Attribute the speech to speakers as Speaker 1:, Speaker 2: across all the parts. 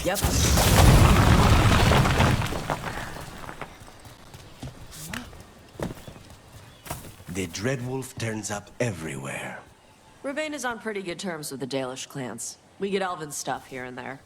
Speaker 1: Yep.
Speaker 2: The Dreadwolf turns up everywhere.
Speaker 1: Ривейna is on pretty good terms with the Dalish clans. We get elven stuff here and there.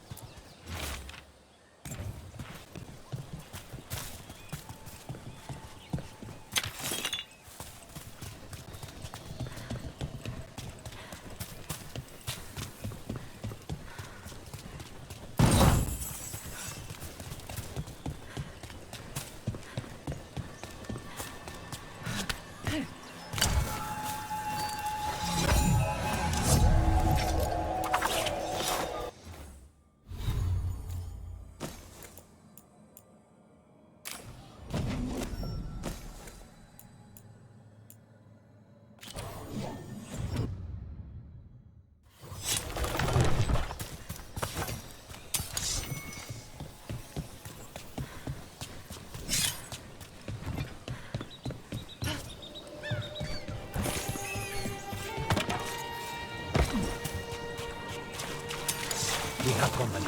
Speaker 2: We have company.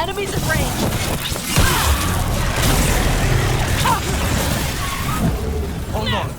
Speaker 1: Enemies at range!
Speaker 2: Hold on.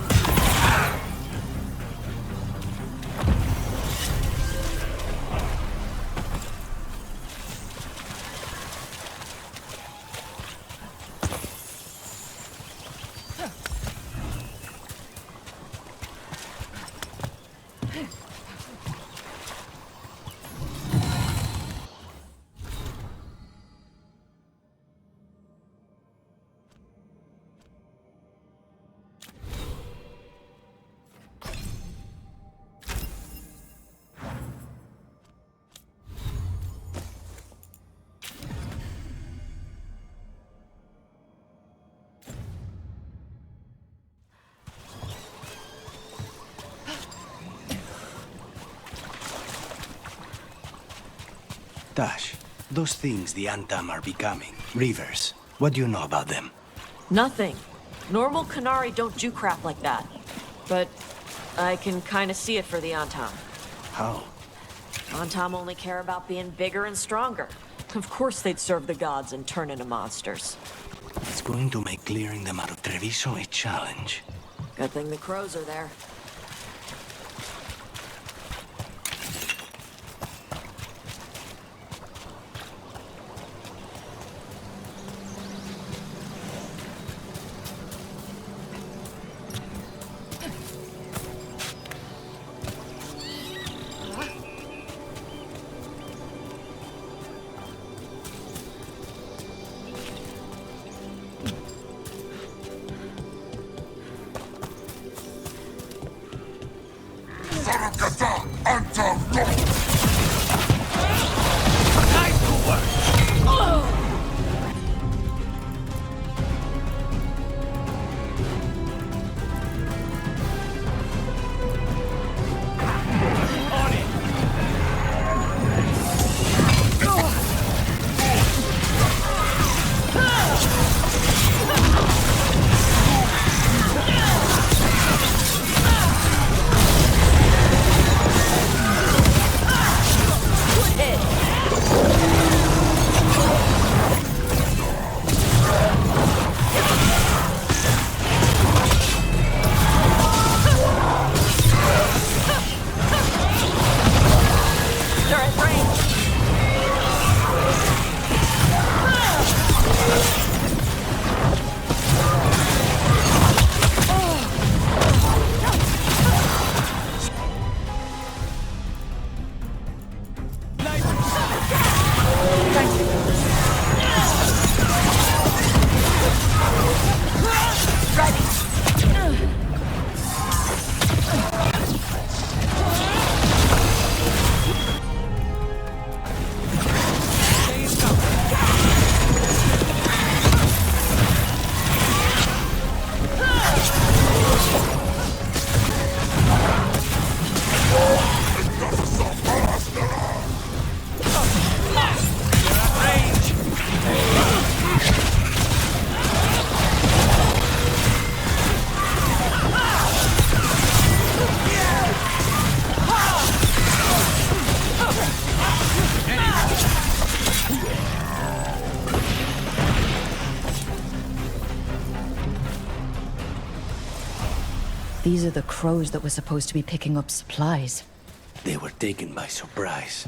Speaker 2: Dash, those things the Antam are becoming, reavers. What do you know about them?
Speaker 1: Nothing. Normal Qunari don't do crap like that. But I can kind of see it for the Antam.
Speaker 2: How?
Speaker 1: Antam only care about being bigger and stronger. Of course they'd serve the gods and turn into monsters.
Speaker 2: It's going to make clearing them out of Treviso a challenge.
Speaker 1: Good thing the crows are there.
Speaker 3: These are the crows that were supposed to be picking up supplies.
Speaker 2: They were taken by surprise.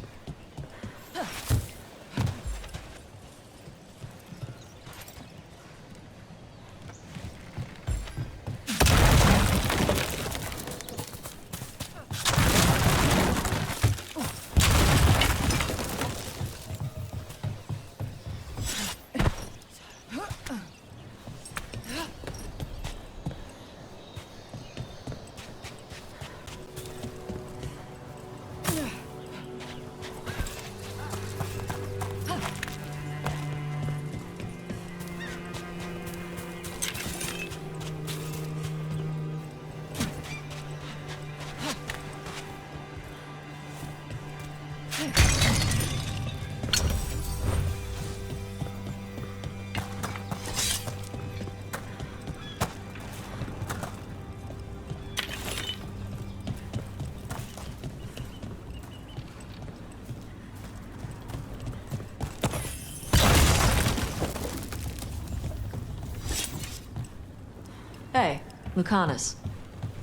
Speaker 1: Hey, Lucanus.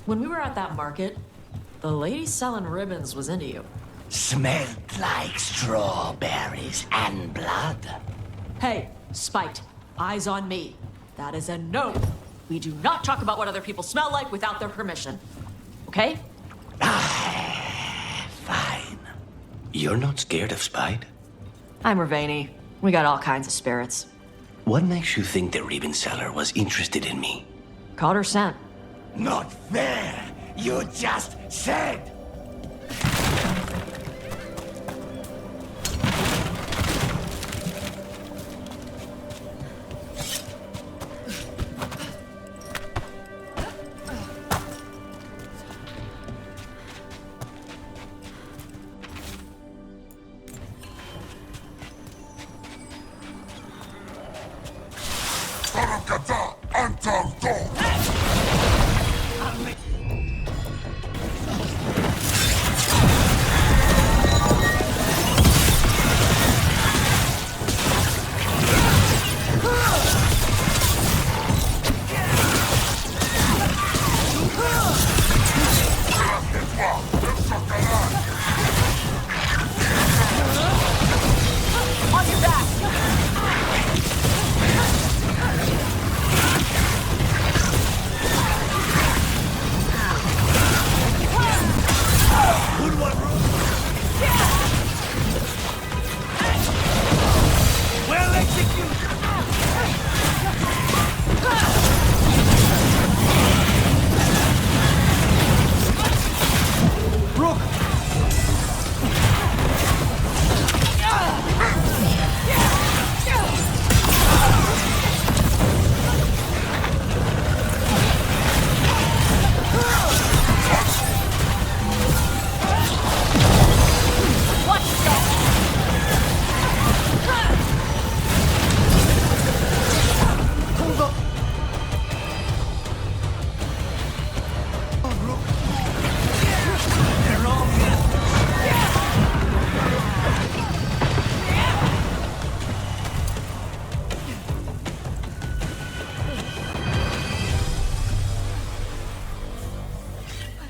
Speaker 1: When we were at that market, the lady selling ribbons was into you.
Speaker 2: Smelled like strawberries and blood.
Speaker 1: Hey, Spite, eyes on me. That is a no. We do not talk about what other people smell like without their permission. Okay?
Speaker 2: Fine. You're not scared of Spite?
Speaker 1: I'm Ривейна. We got all kinds of spirits.
Speaker 2: What makes you think the ribbon seller was interested in me?
Speaker 1: Caught her scent.
Speaker 2: Not fair! You just said!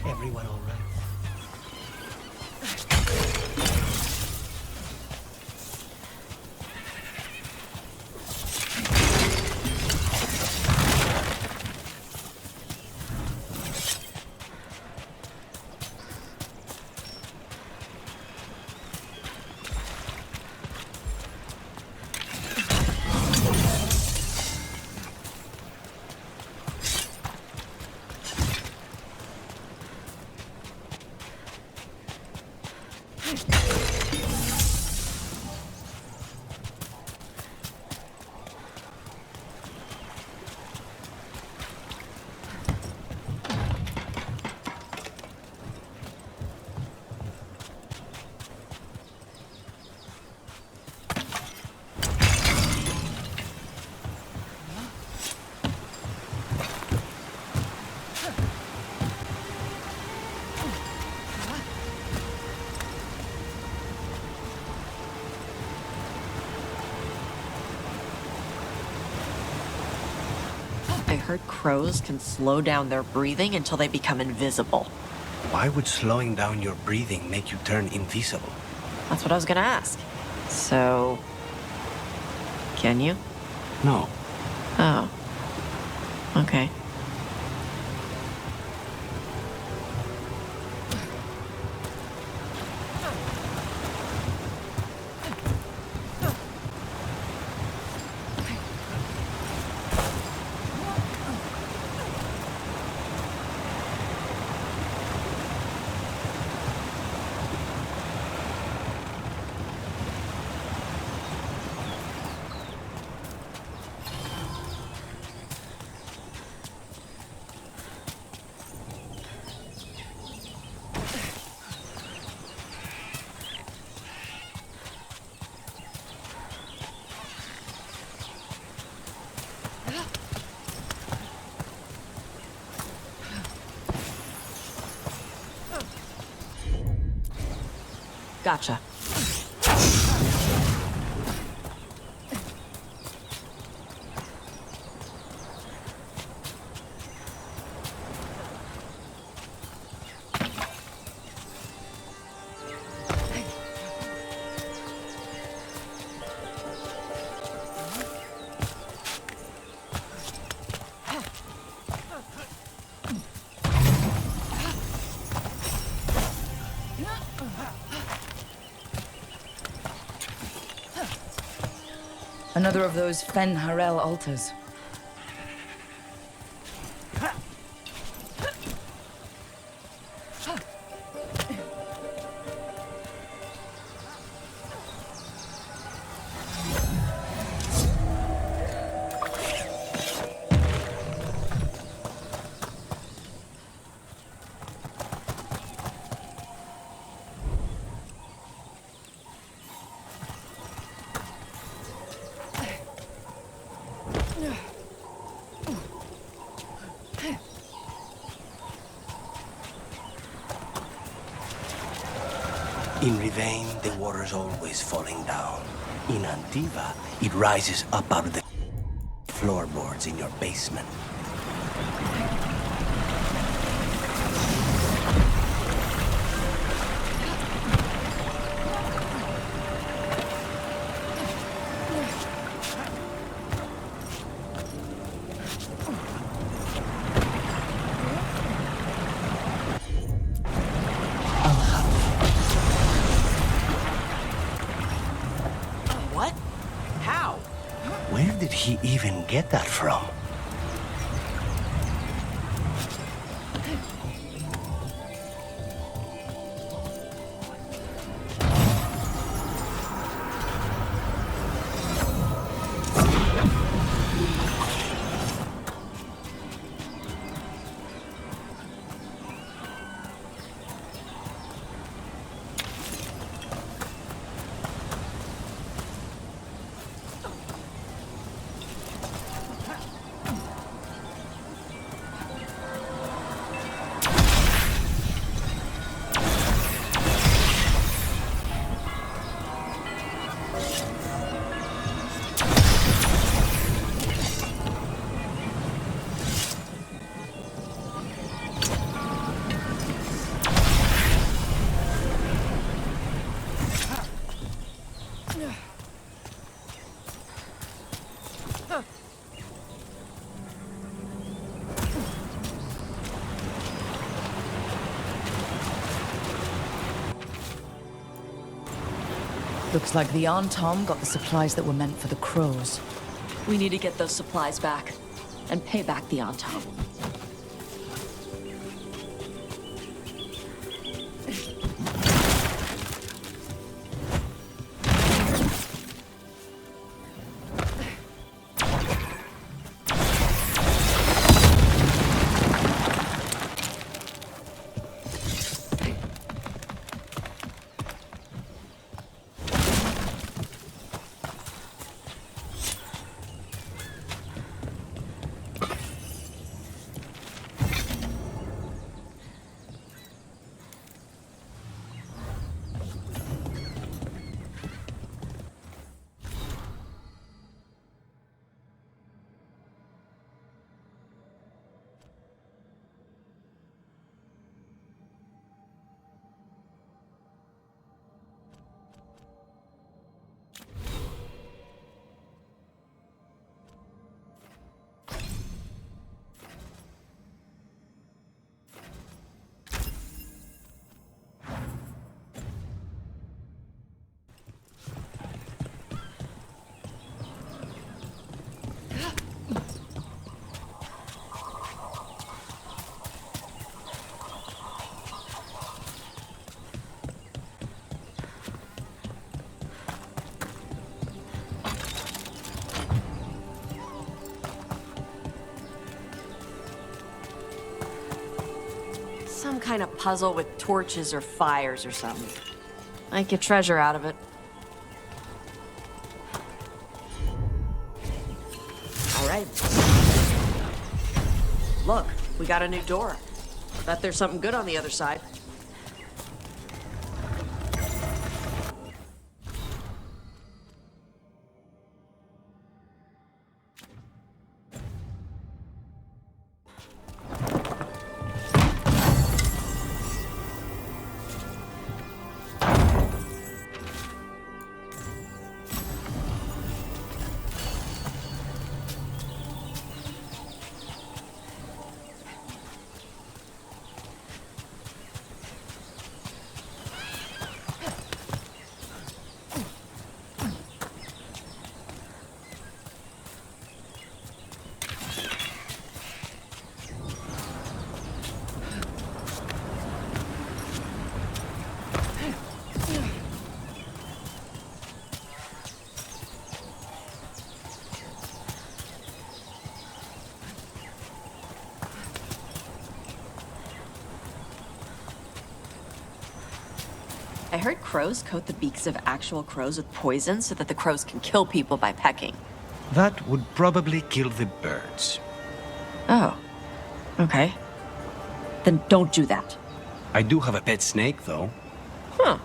Speaker 2: Everyone all right?
Speaker 1: heard crows can slow down their breathing until they become invisible.
Speaker 2: Why would slowing down your breathing make you turn invisible?
Speaker 1: That's what I was gonna ask. So, can you?
Speaker 2: No.
Speaker 1: Oh. Okay. Gotcha.
Speaker 3: Another of those Fen Harel altars.
Speaker 2: In Ривейна, the water's always falling down. In Antiva, it rises up out of the floorboards in your basement.
Speaker 1: What? How?
Speaker 2: Where did he even get that from?
Speaker 3: Looks like the Aunt Tom got the supplies that were meant for the crows.
Speaker 1: We need to get those supplies back and pay back the Aunt Tom. kind of puzzle with torches or fires or something. Might get treasure out of it. All right. Look, we got a new door. Bet there's something good on the other side. I heard crows coat the beaks of actual crows with poison so that the crows can kill people by pecking.
Speaker 2: That would probably kill the birds.
Speaker 1: Oh. Okay. Then don't do that.
Speaker 2: I do have a pet snake, though.
Speaker 1: Huh.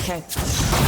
Speaker 1: Okay.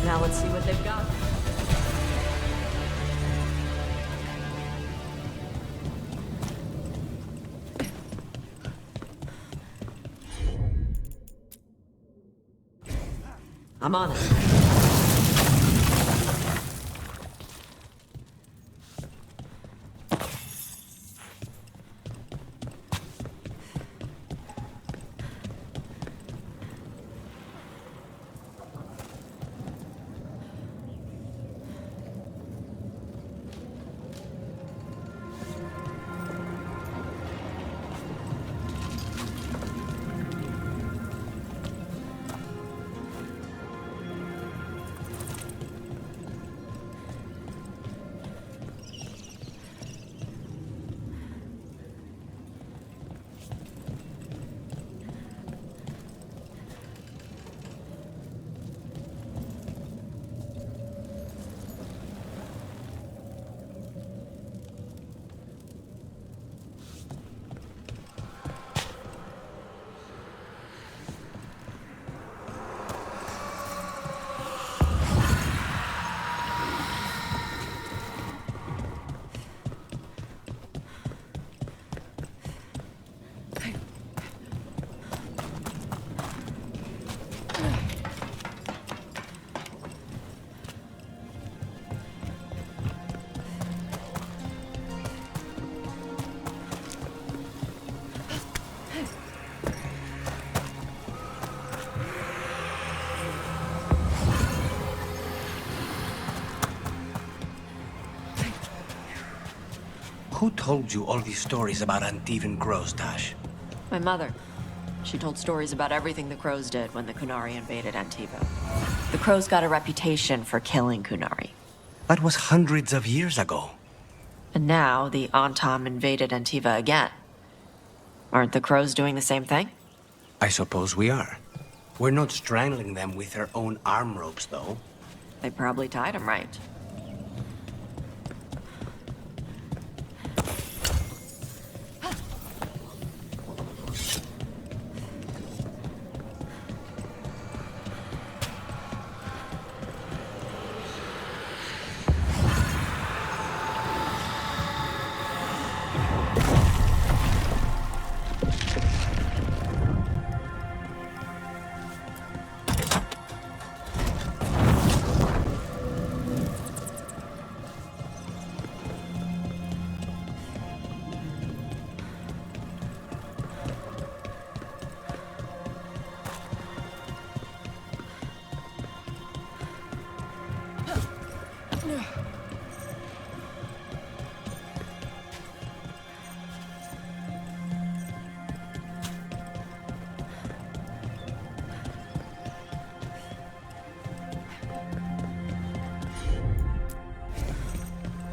Speaker 1: Now let's see what they've got. I'm on it.
Speaker 2: Who told you all these stories about Antivan crows, Tash?
Speaker 1: My mother. She told stories about everything the crows did when the Kunari invaded Antiva. The crows got a reputation for killing Kunari.
Speaker 2: That was hundreds of years ago.
Speaker 1: And now the Antom invaded Antiva again. Aren't the crows doing the same thing?
Speaker 2: I suppose we are. We're not strangling them with their own arm ropes, though.
Speaker 1: They probably tied him right.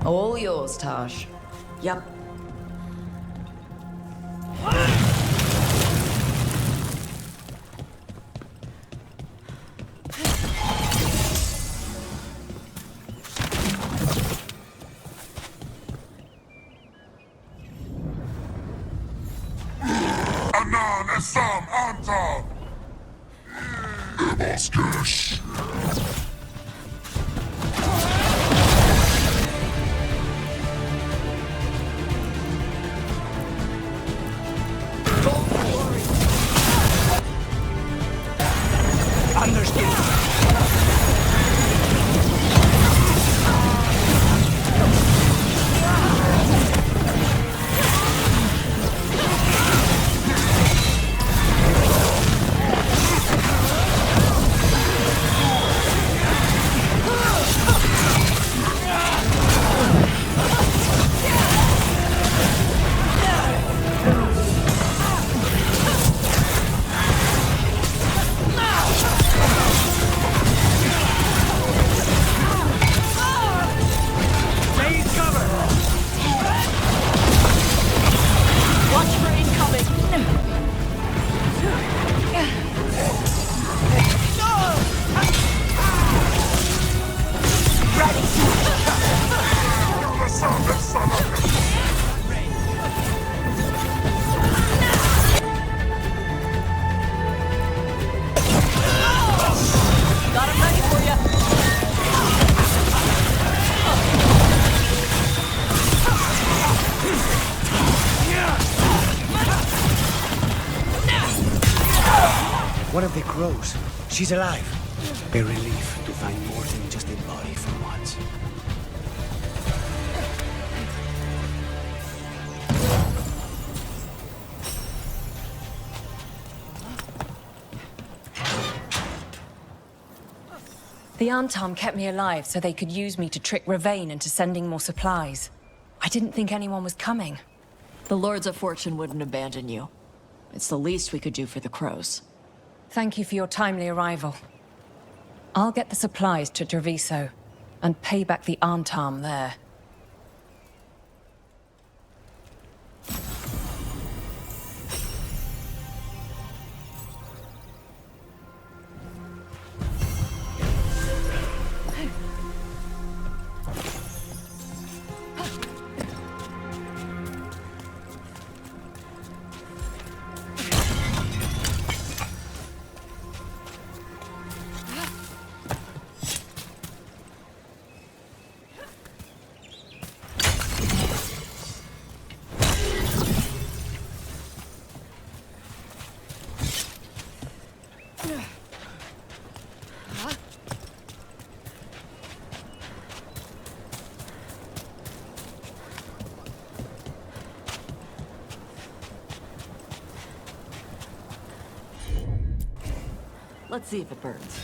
Speaker 3: All yours, Taj.
Speaker 1: Yep.
Speaker 4: Anan Esam Anta! Ebaskesh!
Speaker 2: One of the crows. She's alive. A relief to find more than just a body for once.
Speaker 5: The Antom kept me alive so they could use me to trick Ривейна into sending more supplies. I didn't think anyone was coming.
Speaker 1: The Lords of Fortune wouldn't abandon you. It's the least we could do for the crows.
Speaker 5: Thank you for your timely arrival. I'll get the supplies to Treviso and pay back the Antom there.
Speaker 1: Let's see if it burns.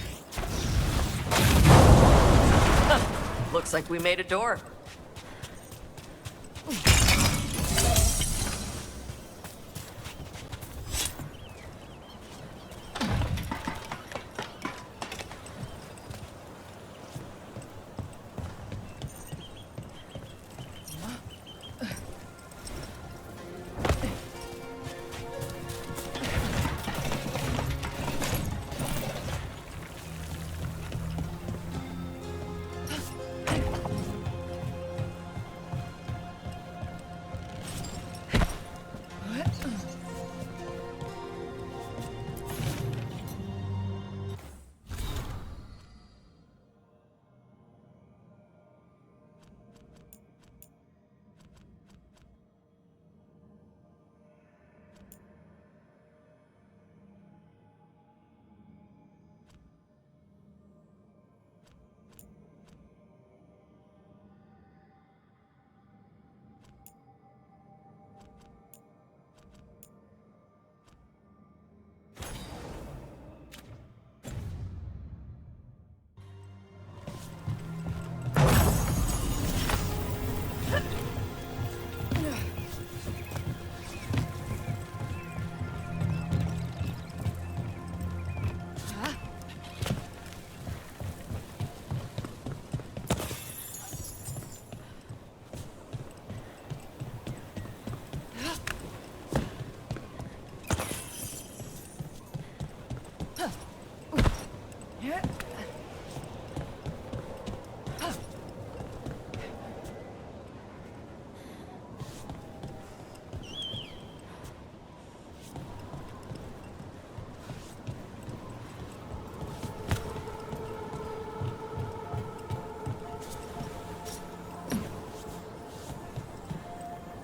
Speaker 1: Looks like we made a door.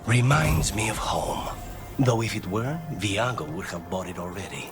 Speaker 2: Reminds me of home. Though if it were, Viago would have bought it already.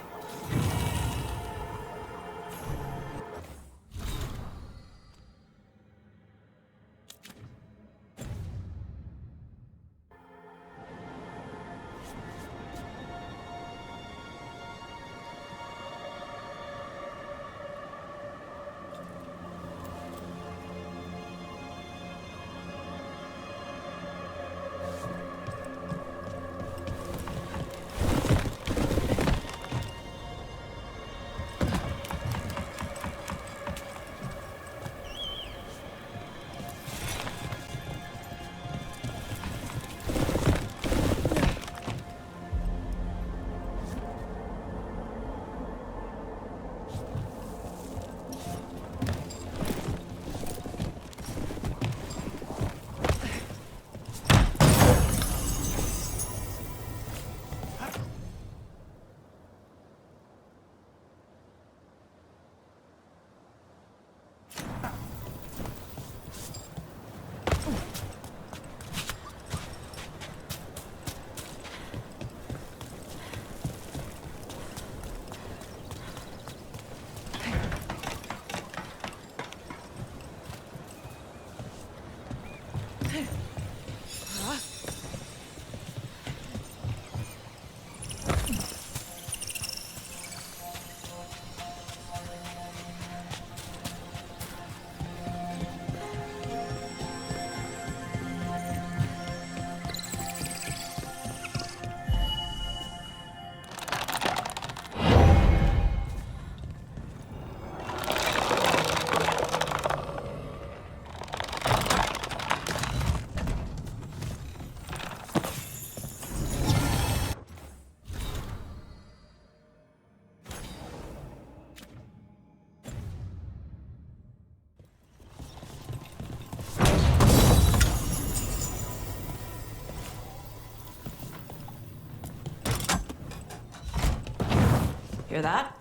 Speaker 1: Hear that?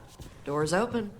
Speaker 1: Door's open.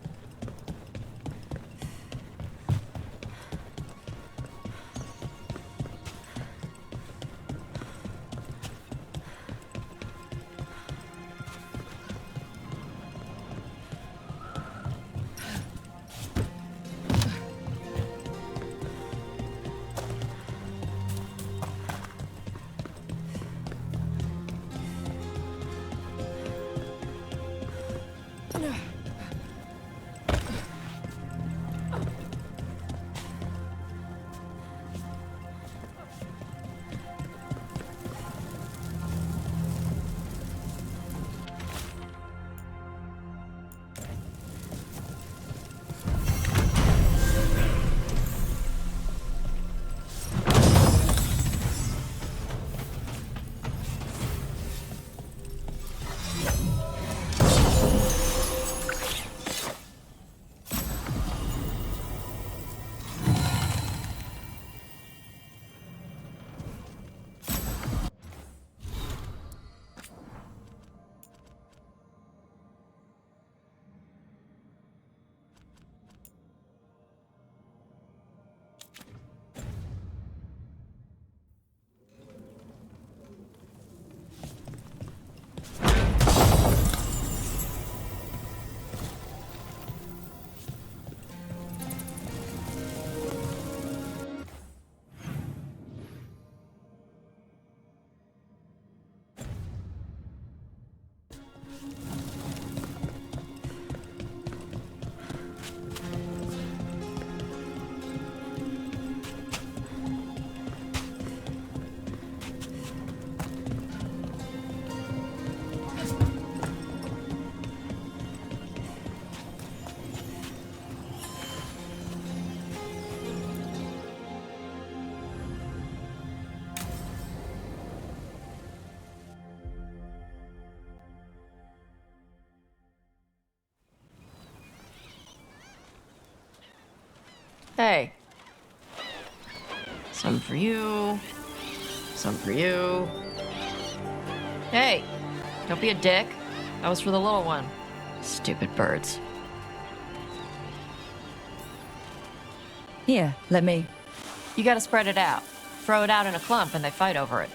Speaker 6: Hey. Some for you. Some for you. Hey, don't be a dick. That was for the little one. Stupid birds.
Speaker 3: Here, let me.
Speaker 6: You gotta spread it out. Throw it out in a clump and they fight over it.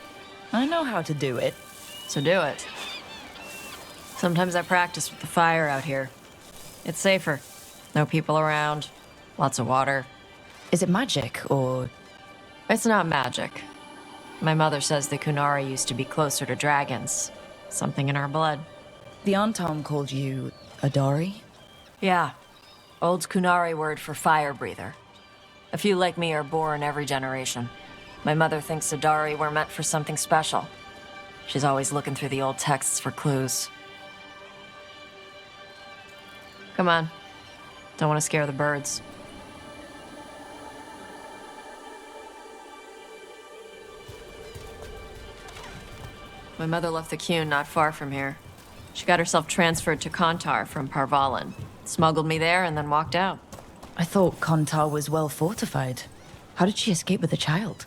Speaker 3: I know how to do it.
Speaker 6: So do it. Sometimes I practice with the fire out here. It's safer. No people around. Lots of water.
Speaker 3: Is it magic, or...?
Speaker 6: It's not magic. My mother says the Kunari used to be closer to dragons. Something in our blood.
Speaker 3: The Antom called you Adari?
Speaker 6: Yeah. Old Kunari word for fire breather. A few like me are born every generation. My mother thinks Adari were meant for something special. She's always looking through the old texts for clues. Come on. Don't want to scare the birds. My mother left the Qun not far from here. She got herself transferred to Kontar from Parvalan. Smuggled me there and then walked out.
Speaker 3: I thought Kontar was well fortified. How did she escape with a child?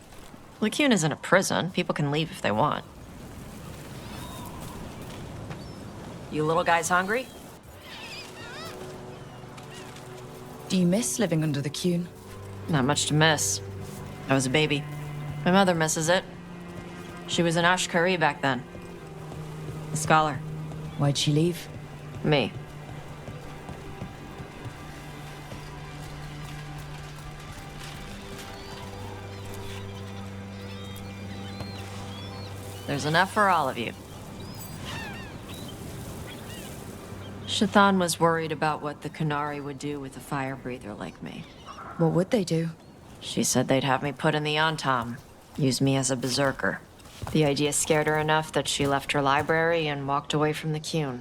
Speaker 6: The Qun isn't a prison. People can leave if they want. You little guys hungry?
Speaker 3: Do you miss living under the Qun?
Speaker 6: Not much to miss. I was a baby. My mother misses it. She was an Ashkari back then. A scholar.
Speaker 3: Why'd she leave?
Speaker 6: Me. There's enough for all of you. Shathan was worried about what the Kunari would do with a fire breather like me.
Speaker 3: What would they do?
Speaker 6: She said they'd have me put in the Antom, use me as a berserker. The idea scared her enough that she left her library and walked away from the Qun.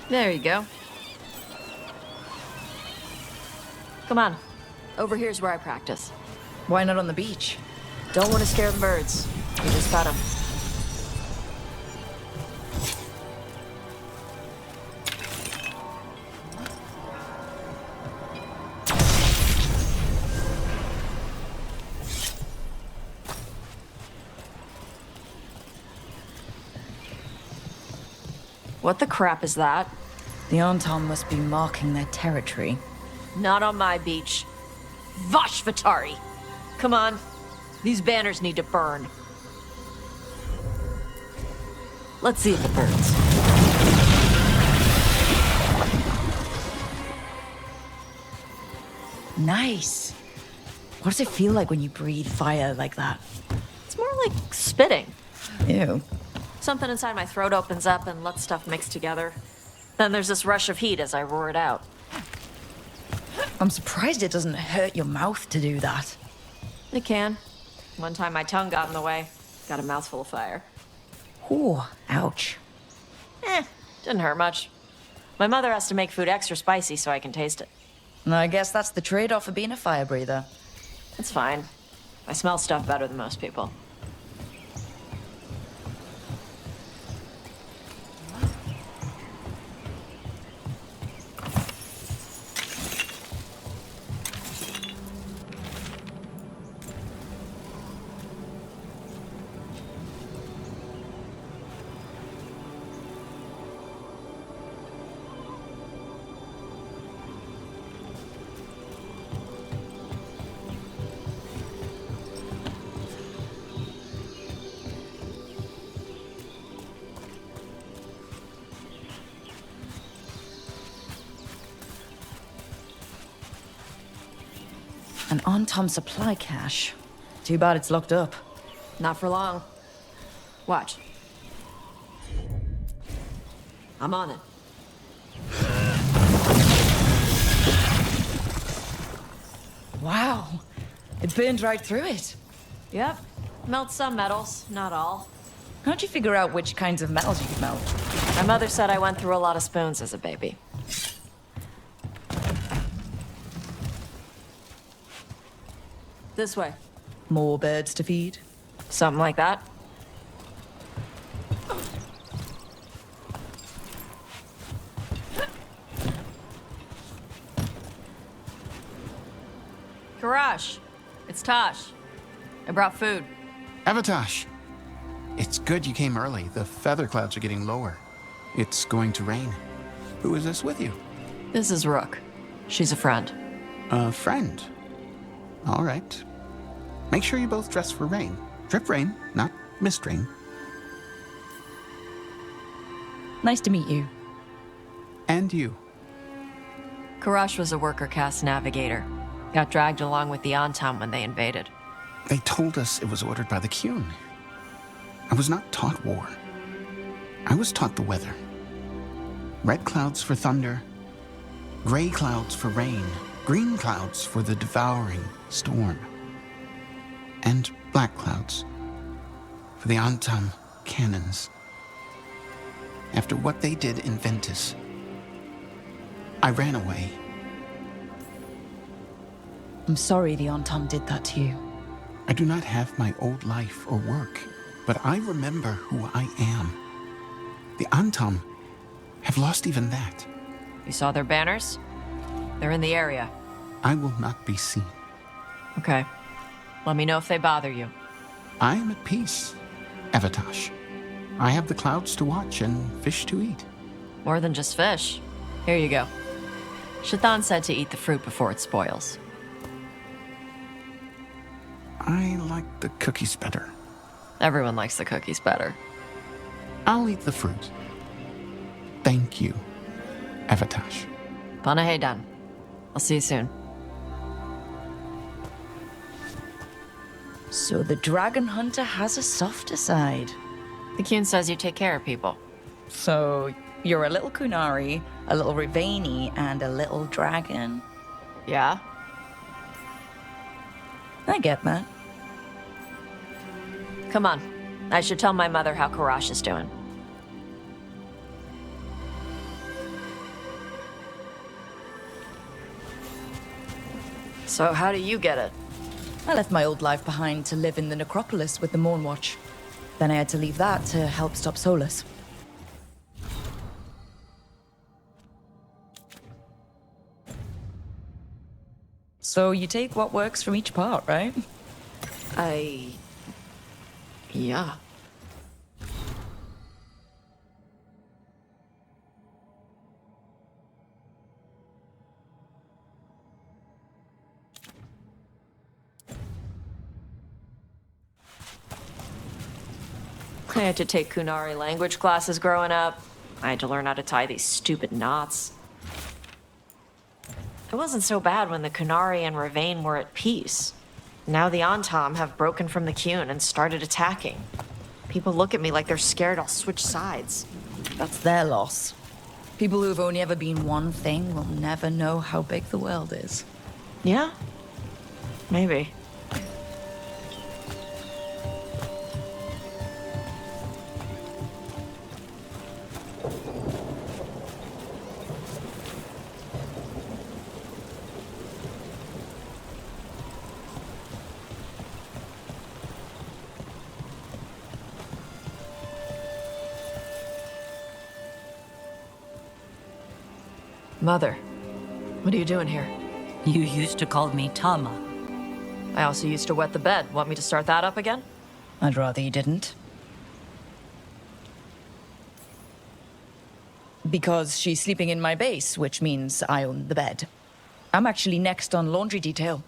Speaker 6: There you go. Come on. Over here's where I practice.
Speaker 3: Why not on the beach?
Speaker 6: Don't want to scare the birds. We just fed them. What the crap is that?
Speaker 3: The Anton must be marking their territory.
Speaker 6: Not on my beach. Vashvatari! Come on. These banners need to burn. Let's see if it burns.
Speaker 3: Nice. What does it feel like when you breathe fire like that?
Speaker 6: It's more like spitting.
Speaker 3: Ew.
Speaker 6: Something inside my throat opens up and lets stuff mix together. Then there's this rush of heat as I roar it out.
Speaker 3: I'm surprised it doesn't hurt your mouth to do that.
Speaker 6: It can. One time my tongue got in the way. Got a mouthful of fire.
Speaker 3: Ooh, ouch.
Speaker 6: Didn't hurt much. My mother has to make food extra spicy so I can taste it.
Speaker 3: And I guess that's the trade-off of being a fire breather.
Speaker 6: It's fine. I smell stuff better than most people.
Speaker 3: An on-time supply cache. Too bad it's locked up.
Speaker 6: Not for long. Watch. I'm on it.
Speaker 3: Wow. It burned right through it.
Speaker 6: Yep. Melt some metals, not all.
Speaker 3: How'd you figure out which kinds of metals you could melt?
Speaker 6: My mother said I went through a lot of spoons as a baby. This way.
Speaker 3: More birds to feed?
Speaker 6: Something like that. Karash, it's Tosh. I brought food.
Speaker 7: Avatash, it's good you came early. The feather clouds are getting lower. It's going to rain. Who is this with you?
Speaker 6: This is Rook. She's a friend.
Speaker 7: A friend. All right. Make sure you both dress for rain. Drip rain, not mist rain.
Speaker 3: Nice to meet you.
Speaker 7: And you.
Speaker 6: Karash was a worker caste navigator. Got dragged along with the Antam when they invaded.
Speaker 7: They told us it was ordered by the Qun. I was not taught war. I was taught the weather. Red clouds for thunder, gray clouds for rain, green clouds for the devouring storm, and black clouds for the Antam cannons. After what they did in Ventus, I ran away.
Speaker 3: I'm sorry the Antom did that to you.
Speaker 7: I do not have my old life or work, but I remember who I am. The Antam have lost even that.
Speaker 6: You saw their banners? They're in the area.
Speaker 7: I will not be seen.
Speaker 6: Okay. Let me know if they bother you.
Speaker 7: I am at peace, Avatash. I have the clouds to watch and fish to eat.
Speaker 6: More than just fish. Here you go. Shaitan said to eat the fruit before it spoils.
Speaker 7: I like the cookies better.
Speaker 6: Everyone likes the cookies better.
Speaker 7: I'll eat the fruit. Thank you, Avatash.
Speaker 6: Panahedan. I'll see you soon.
Speaker 3: So the dragon hunter has a softer side.
Speaker 6: The Qun says you take care of people.
Speaker 3: So you're a little Kunari, a little Ривейна, and a little dragon.
Speaker 6: Yeah?
Speaker 3: I get that.
Speaker 6: Come on. I should tell my mother how Karash is doing. So how do you get it?
Speaker 3: I left my old life behind to live in the necropolis with the Mornwatch. Then I had to leave that to help stop Solus. So you take what works from each part, right?
Speaker 6: Yeah. I had to take Kunari language classes growing up. I had to learn how to tie these stupid knots. It wasn't so bad when the Kunari and Ривейна were at peace. Now the Antam have broken from the Qun and started attacking. People look at me like they're scared I'll switch sides.
Speaker 3: That's their loss. People who've only ever been one thing will never know how big the world is.
Speaker 6: Yeah? Maybe. Mother, what are you doing here?
Speaker 8: You used to call me Tama.
Speaker 6: I also used to wet the bed. Want me to start that up again?
Speaker 3: I'd rather you didn't. Because she's sleeping in my base, which means I own the bed. I'm actually next on laundry detail.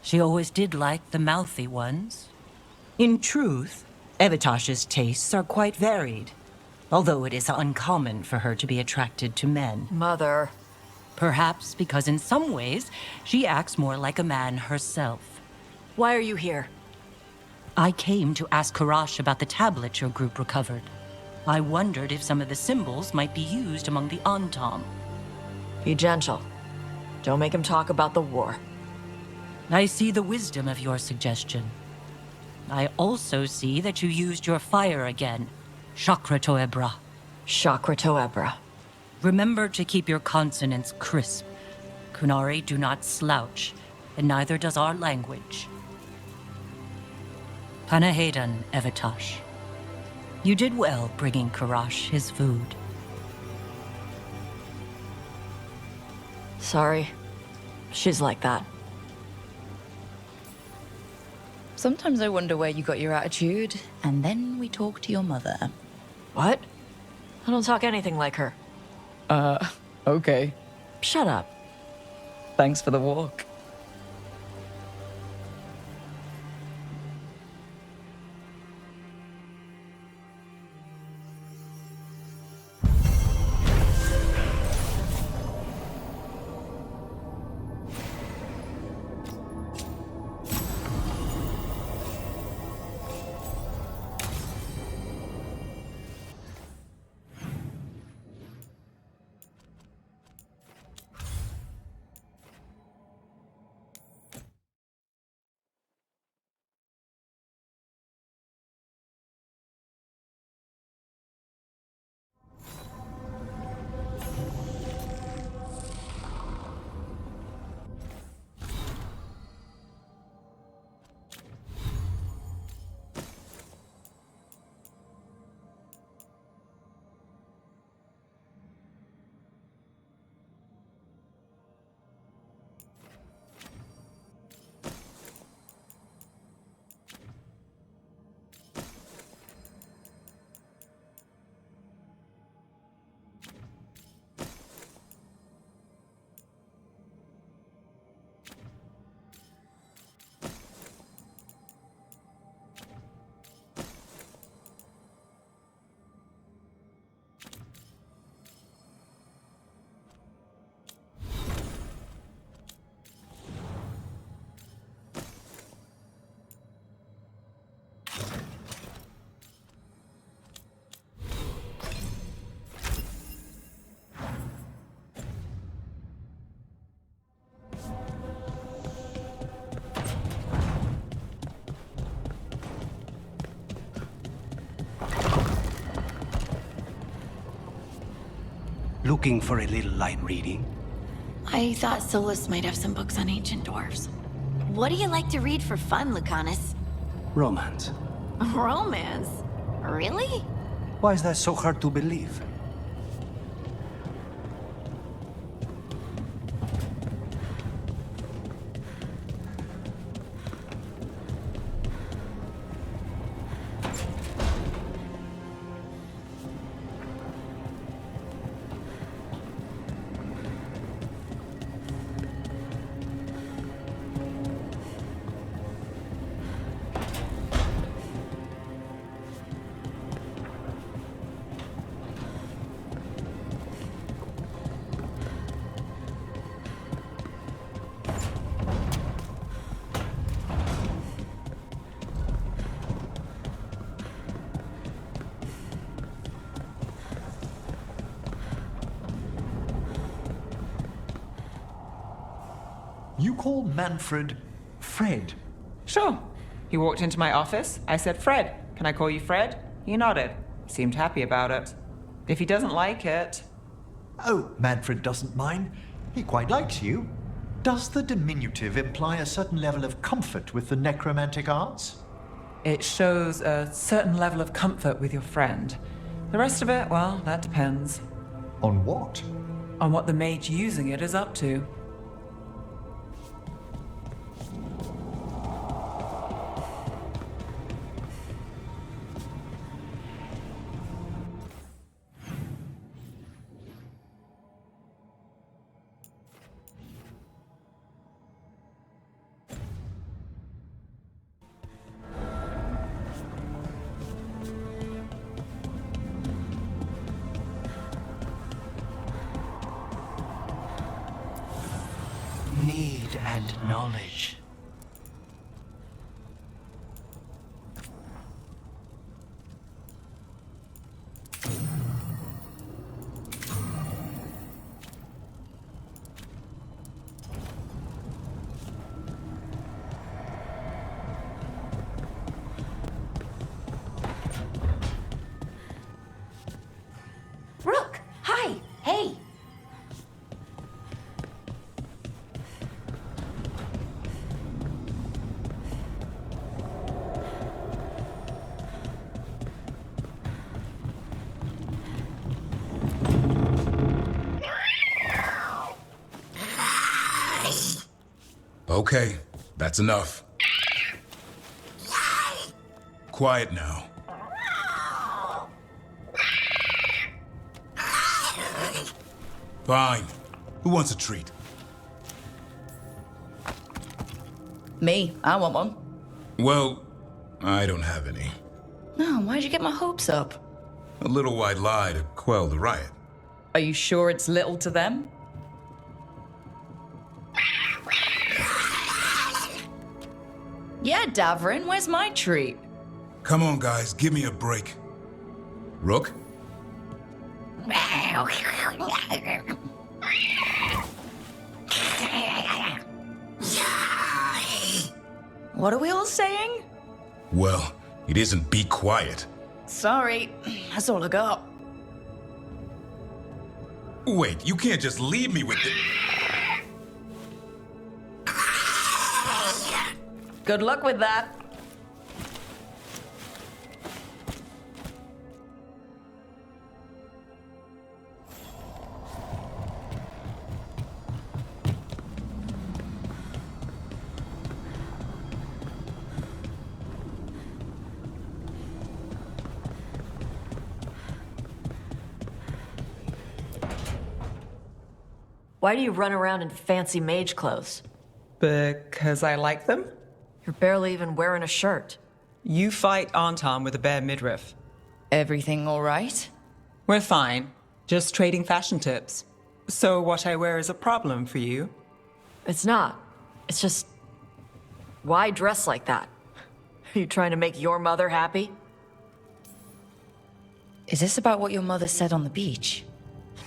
Speaker 8: She always did like the mouthy ones. In truth, Evitash's tastes are quite varied, although it is uncommon for her to be attracted to men.
Speaker 6: Mother.
Speaker 8: Perhaps because in some ways, she acts more like a man herself.
Speaker 6: Why are you here?
Speaker 8: I came to ask Karash about the tablet your group recovered. I wondered if some of the symbols might be used among the Antam.
Speaker 6: Be gentle. Don't make him talk about the war.
Speaker 8: I see the wisdom of your suggestion. I also see that you used your fire again, Chakra Toebra.
Speaker 6: Chakra Toebra.
Speaker 8: Remember to keep your consonants crisp. Kunari do not slouch, and neither does our language. Panahedan, Evitash. You did well bringing Karash his food.
Speaker 6: Sorry. She's like that.
Speaker 3: Sometimes I wonder where you got your attitude, and then we talk to your mother.
Speaker 6: What? I don't talk anything like her.
Speaker 3: Okay.
Speaker 6: Shut up.
Speaker 3: Thanks for the walk.
Speaker 2: Looking for a little light reading?
Speaker 9: I thought Solus might have some books on ancient dwarves. What do you like to read for fun, Lucanus?
Speaker 2: Romance.
Speaker 9: Romance? Really?
Speaker 10: Why is that so hard to believe?
Speaker 11: You call Manfred Fred?
Speaker 12: Sure. He walked into my office. I said, Fred, can I call you Fred? He nodded. He seemed happy about it. If he doesn't like it...
Speaker 11: Oh, Manfred doesn't mind. He quite likes you. Does the diminutive imply a certain level of comfort with the necromantic arts?
Speaker 12: It shows a certain level of comfort with your friend. The rest of it, well, that depends.
Speaker 11: On what?
Speaker 12: On what the mage using it is up to.
Speaker 2: Need and knowledge.
Speaker 9: Rook! Hi! Hey!
Speaker 4: Okay, that's enough. Quiet now. Fine. Who wants a treat?
Speaker 3: Me, I want one.
Speaker 4: Well, I don't have any.
Speaker 3: No, why'd you get my hopes up?
Speaker 4: A little white lie to quell the riot.
Speaker 3: Are you sure it's little to them? Yeah, Davrin, where's my treat?
Speaker 4: Come on, guys, give me a break. Rook?
Speaker 3: What are we all saying?
Speaker 4: Well, it isn't be quiet.
Speaker 3: Sorry, that's all I got.
Speaker 4: Wait, you can't just leave me with it.
Speaker 3: Good luck with that.
Speaker 6: Why do you run around in fancy mage clothes?
Speaker 12: Because I like them?
Speaker 6: You're barely even wearing a shirt.
Speaker 12: You fight Anton with a bare midriff.
Speaker 3: Everything all right?
Speaker 12: We're fine. Just trading fashion tips. So what I wear is a problem for you?
Speaker 6: It's not. It's just... Why dress like that? Are you trying to make your mother happy?
Speaker 3: Is this about what your mother said on the beach?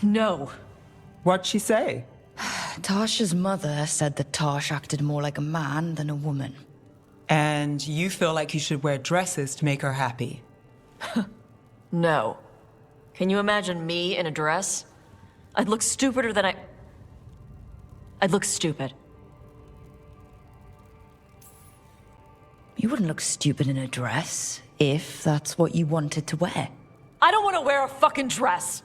Speaker 6: No.
Speaker 12: What'd she say?
Speaker 3: Tasha's mother said that Tash acted more like a man than a woman.
Speaker 12: And you feel like you should wear dresses to make her happy?
Speaker 6: No. Can you imagine me in a dress? I'd look stupider than I'd look stupid.
Speaker 3: You wouldn't look stupid in a dress, if that's what you wanted to wear.
Speaker 1: I don't want to wear a fucking dress!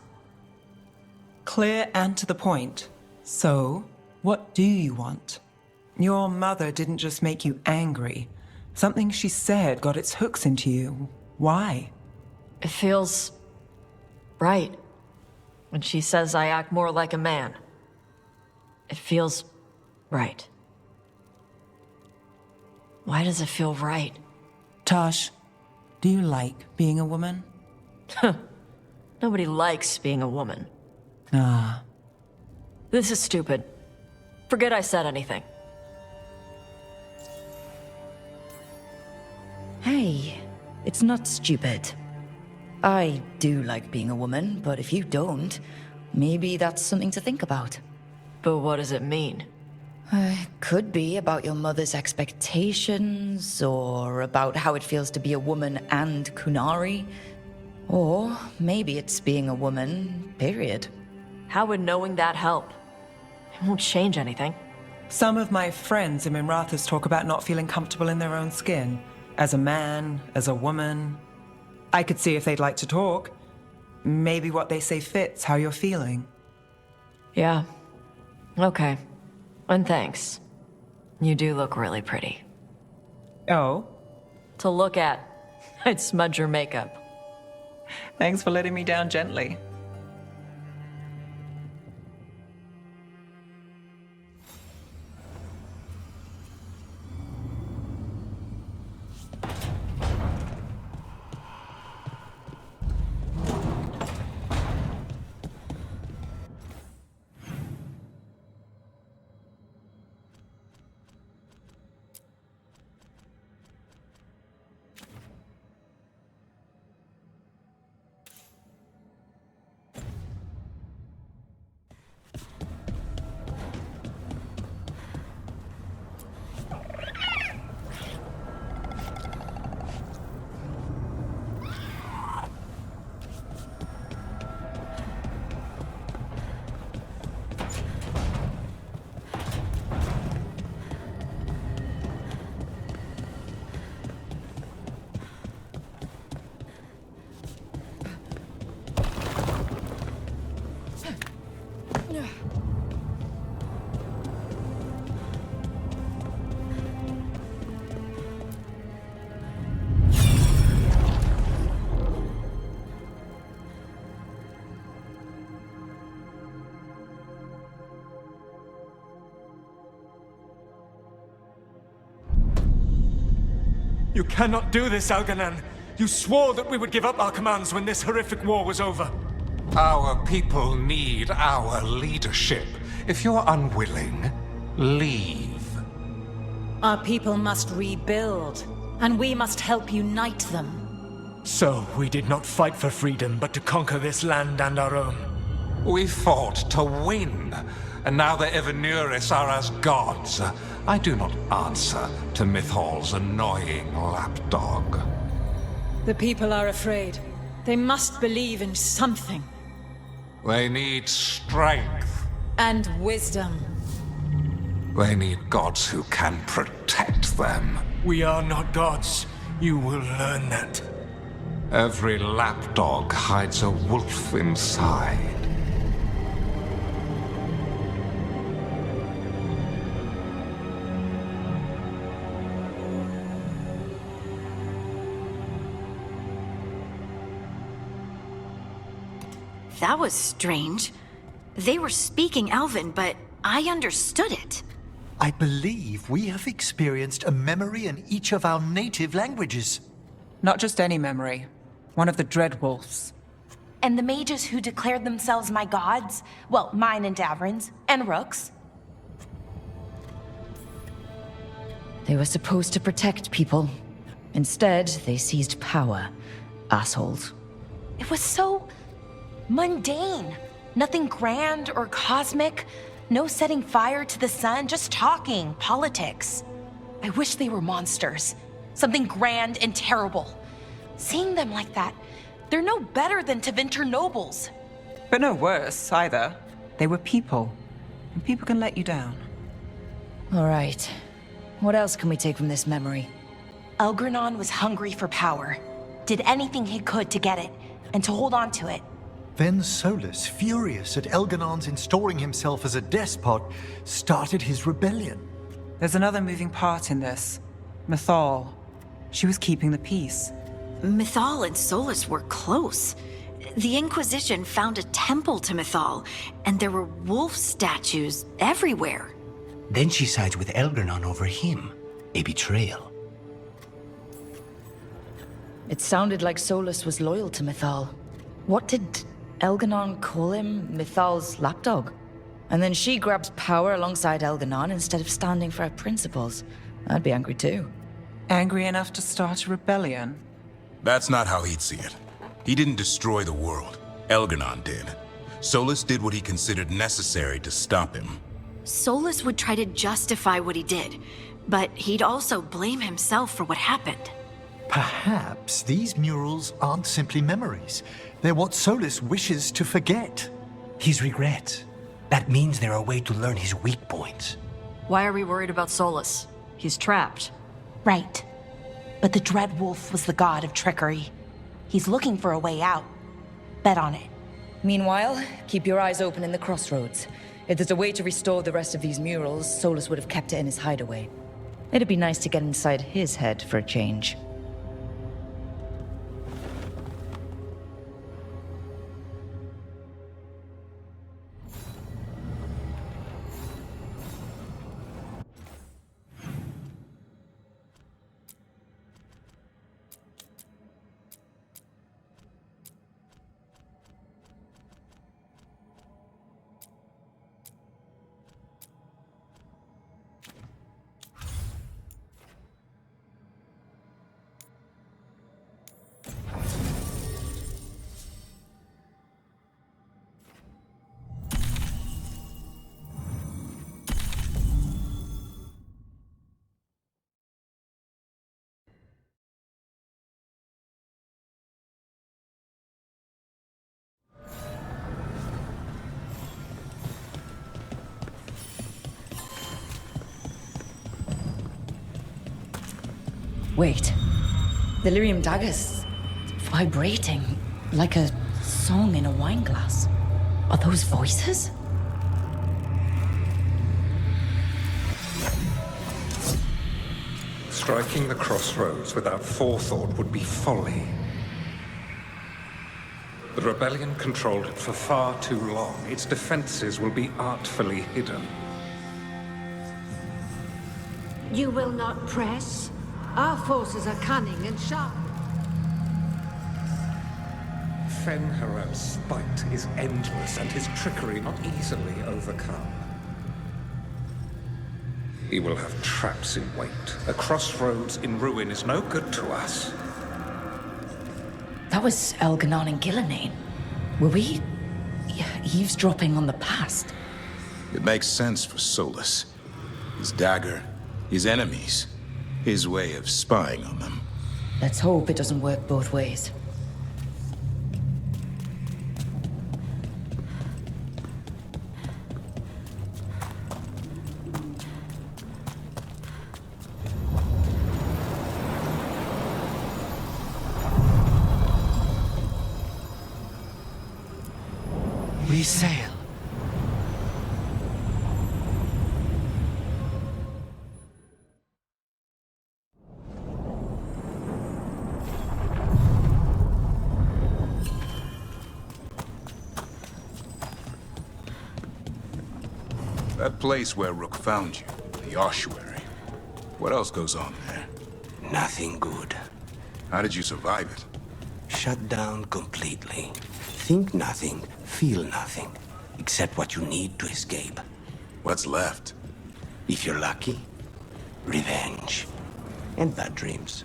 Speaker 12: Clear and to the point. So, what do you want? Your mother didn't just make you angry. Something she said got its hooks into you. Why?
Speaker 1: It feels right. When she says I act more like a man. It feels right. Why does it feel right?
Speaker 12: Tosh, do you like being a woman?
Speaker 1: Nobody likes being a woman.
Speaker 12: Ah.
Speaker 1: This is stupid. Forget I said anything.
Speaker 3: Hey, it's not stupid. I do like being a woman, but if you don't, maybe that's something to think about.
Speaker 1: But what does it mean?
Speaker 3: It could be about your mother's expectations, or about how it feels to be a woman and Kunari. Or maybe it's being a woman, period.
Speaker 1: How would knowing that help? It won't change anything.
Speaker 12: Some of my friends in Minrathous talk about not feeling comfortable in their own skin. As a man, as a woman. I could see if they'd like to talk. Maybe what they say fits how you're feeling.
Speaker 1: Yeah. Okay. And thanks. You do look really pretty.
Speaker 12: Oh?
Speaker 1: To look at. I'd smudge your makeup.
Speaker 12: Thanks for letting me down gently.
Speaker 13: You cannot do this, Alganan. You swore that we would give up our commands when this horrific war was over.
Speaker 14: Our people need our leadership. If you're unwilling, leave.
Speaker 15: Our people must rebuild, and we must help unite them.
Speaker 13: So, we did not fight for freedom, but to conquer this land and our own.
Speaker 14: We fought to win, and now the Evenuris are as gods. I do not answer to Mythal's annoying lapdog.
Speaker 15: The people are afraid. They must believe in something.
Speaker 14: They need strength.
Speaker 15: And wisdom.
Speaker 14: They need gods who can protect them.
Speaker 13: We are not gods. You will learn that.
Speaker 14: Every lapdog hides a wolf inside.
Speaker 9: That was strange. They were speaking Elven, but I understood it.
Speaker 11: I believe we have experienced a memory in each of our native languages.
Speaker 12: Not just any memory. One of the Dreadwolves.
Speaker 16: And the mages who declared themselves my gods? Well, mine and Davrin's, and Rook's.
Speaker 3: They were supposed to protect people. Instead, they seized power. Assholes.
Speaker 16: It was so mundane. Nothing grand or cosmic. No setting fire to the sun, just talking, politics. I wish they were monsters. Something grand and terrible. Seeing them like that, they're no better than Tevinter nobles.
Speaker 12: But no worse, either. They were people. And people can let you down.
Speaker 3: All right. What else can we take from this memory?
Speaker 16: Elgranon was hungry for power, did anything he could to get it, and to hold on to it.
Speaker 11: Then Solus, furious at Elganon's installing himself as a despot, started his rebellion.
Speaker 12: There's another moving part in this. Mythal. She was keeping the peace.
Speaker 9: Mythal and Solus were close. The Inquisition found a temple to Mythal, and there were wolf statues everywhere.
Speaker 2: Then she sides with Elgranon over him. A betrayal.
Speaker 3: It sounded like Solus was loyal to Mythal. What did Elganon call him? Mythal's lapdog? And then she grabs power alongside Elganon instead of standing for her principles. I'd be angry too.
Speaker 12: Angry enough to start a rebellion?
Speaker 4: That's not how he'd see it. He didn't destroy the world. Elganon did. Solus did what he considered necessary to stop him.
Speaker 9: Solus would try to justify what he did, but he'd also blame himself for what happened.
Speaker 11: Perhaps these murals aren't simply memories. They're what Solus wishes to forget.
Speaker 2: His regrets. That means they're a way to learn his weak points.
Speaker 6: Why are we worried about Solus? He's trapped.
Speaker 16: Right. But the Dread Wolf was the god of trickery. He's looking for a way out. Bet on it.
Speaker 3: Meanwhile, keep your eyes open in the crossroads. If there's a way to restore the rest of these murals, Solus would have kept it in his hideaway. It'd be nice to get inside his head for a change. Wait. The lyrium dagger's vibrating like a song in a wine glass. Are those voices?
Speaker 14: Striking the crossroads without forethought would be folly. The rebellion controlled it for far too long. Its defenses will be artfully hidden.
Speaker 17: You will not press? Our forces are cunning and sharp.
Speaker 14: Fen'Harel's spite is endless and his trickery not easily overcome. He will have traps in wait. A crossroads in ruin is no good to us.
Speaker 3: That was Elganon and Gillenane. Were we eavesdropping on the past?
Speaker 4: It makes sense for Solus. His dagger, his enemies, his way of spying on them.
Speaker 3: Let's hope it doesn't work both ways.
Speaker 2: We sail.
Speaker 4: That place where Rook found you, the ossuary. What else goes on there?
Speaker 2: Nothing good.
Speaker 4: How did you survive it?
Speaker 2: Shut down completely. Think nothing, feel nothing, except what you need to escape.
Speaker 4: What's left?
Speaker 2: If you're lucky, revenge. And bad dreams.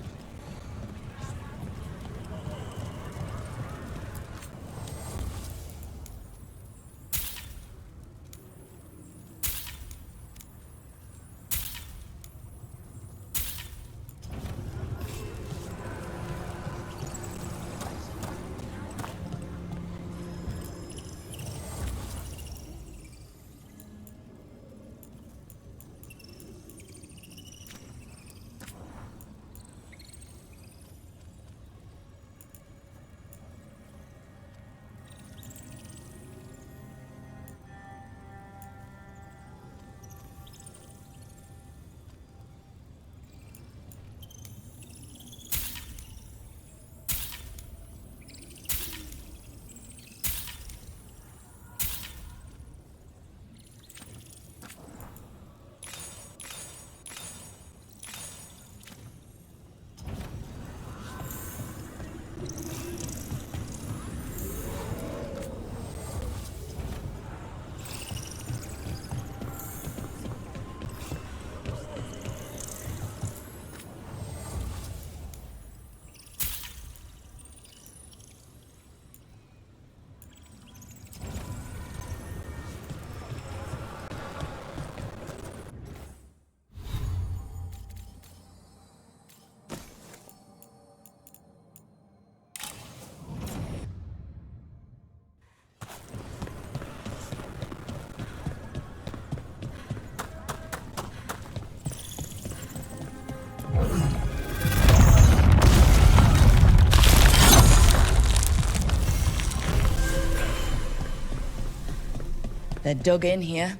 Speaker 3: They're dug in here.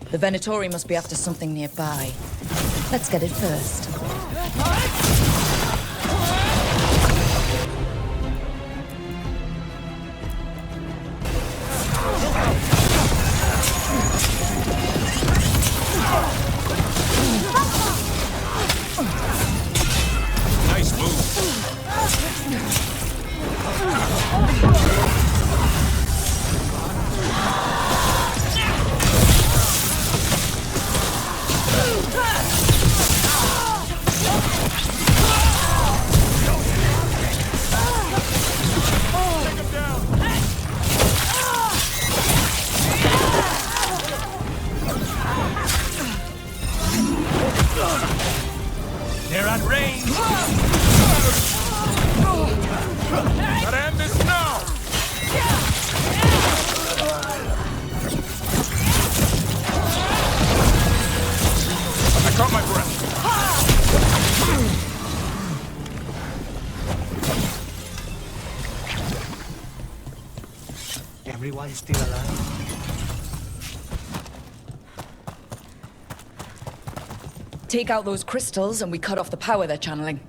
Speaker 3: The Venatori must be after something nearby. Let's get it first.
Speaker 4: Nice move.
Speaker 13: They're at range! Gotta end this now! I caught my breath.
Speaker 10: Everyone's still alive?
Speaker 3: Take out those crystals and we cut off the power they're channeling.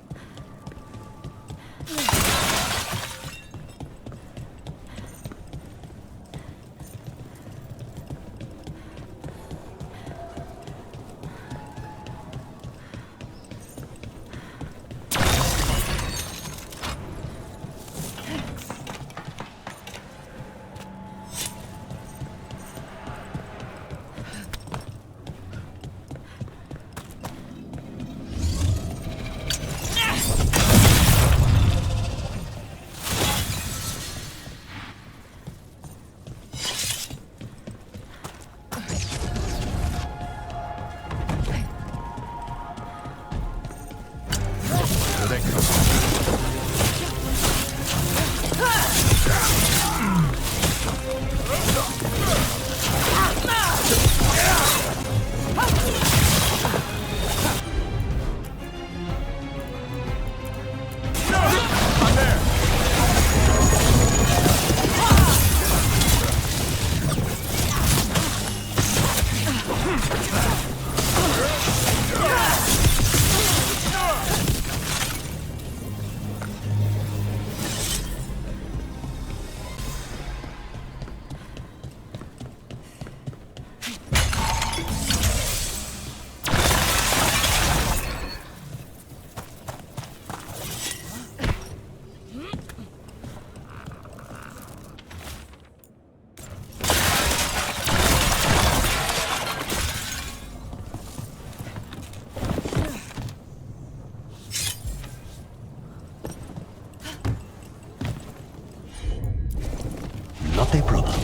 Speaker 2: Not a problem.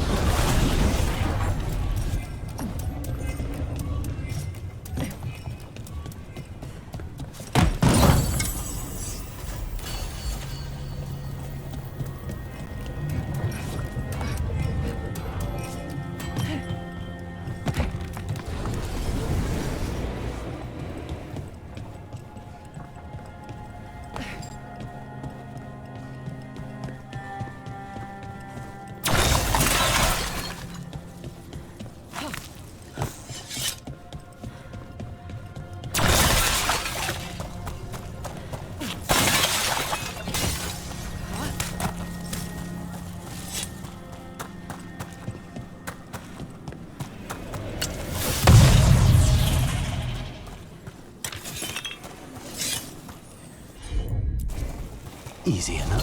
Speaker 2: Easy enough.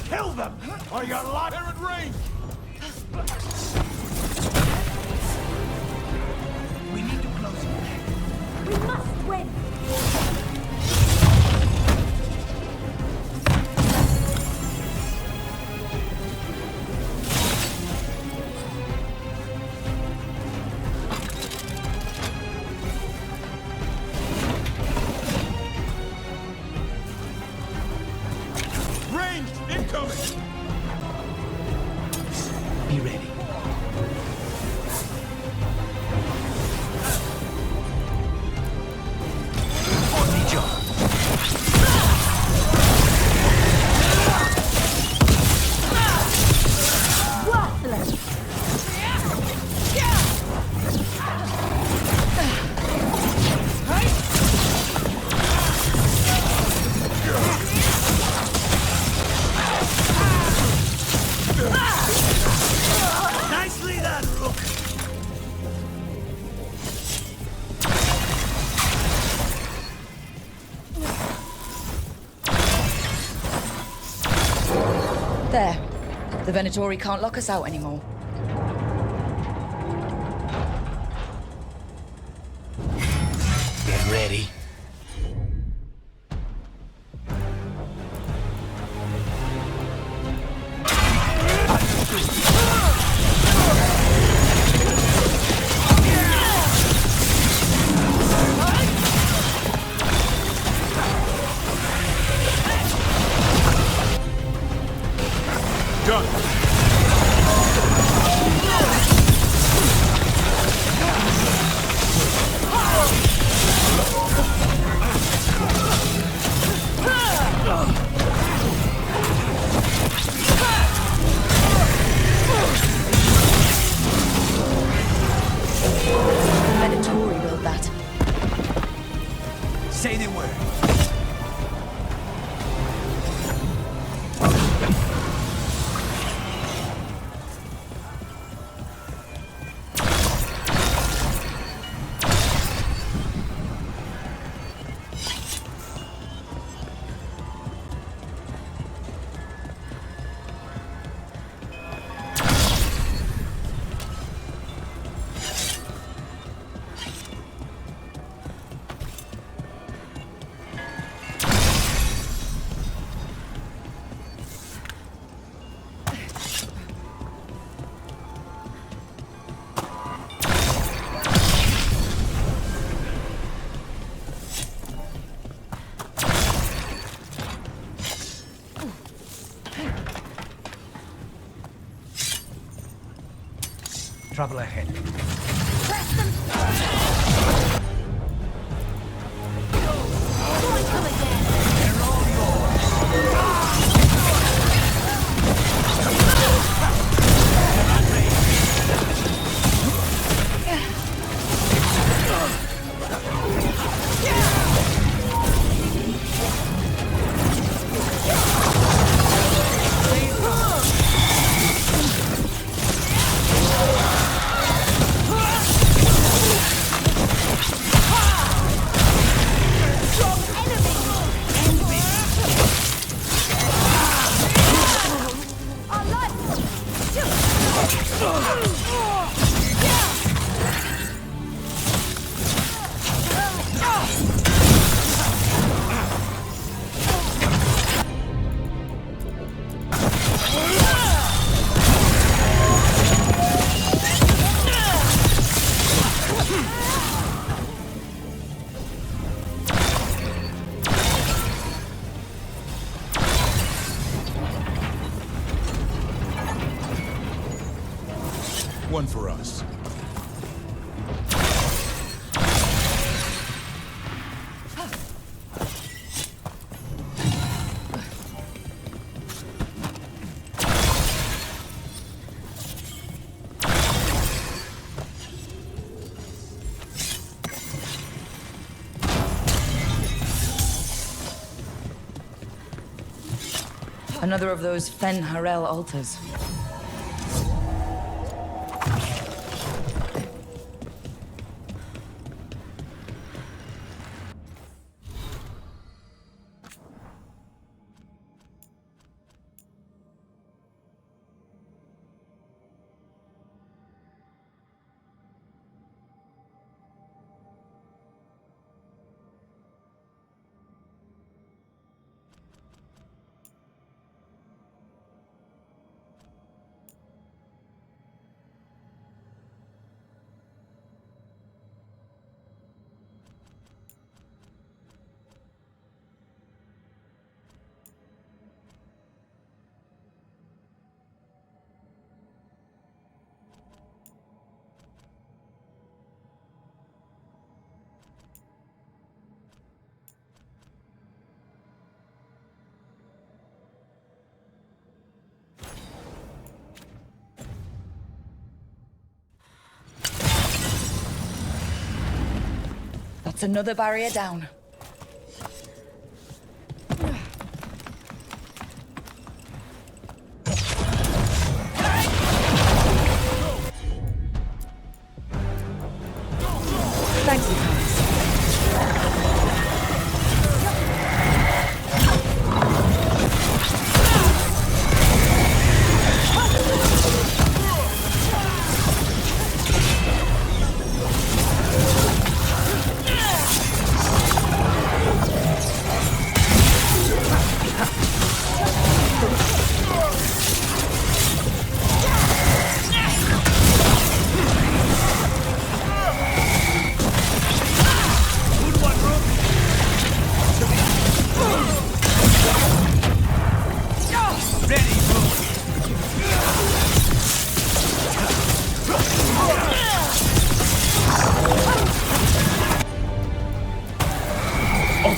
Speaker 13: Kill them! Or you're locked in range!
Speaker 10: We need to close it.
Speaker 17: We must win!
Speaker 3: The Venatori can't lock us out anymore.
Speaker 2: Get ready.
Speaker 3: Venatori built that.
Speaker 10: Say the word. Trouble ahead.
Speaker 4: One for us.
Speaker 3: Another of those Fen Harel altars. That's another barrier down. Thanks, Lucanus.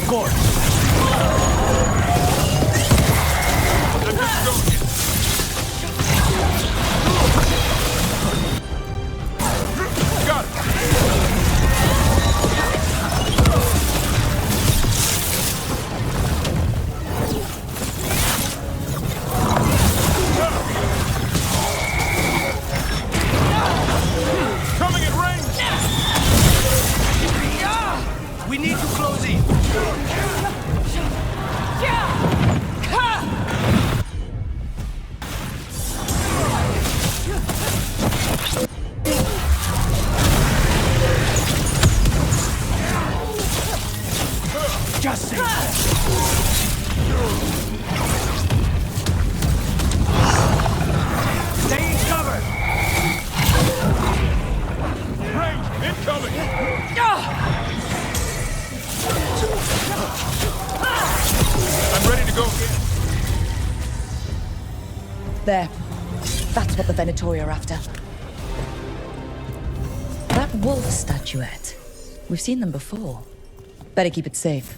Speaker 10: course.
Speaker 4: Got it. Coming at range.
Speaker 10: We need to close in. Just say that. Stay in cover.
Speaker 4: Range incoming. I'm ready to go again.
Speaker 3: There. That's what the Venatori are after. That wolf statuette. We've seen them before. Better keep it safe.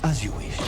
Speaker 11: As you wish.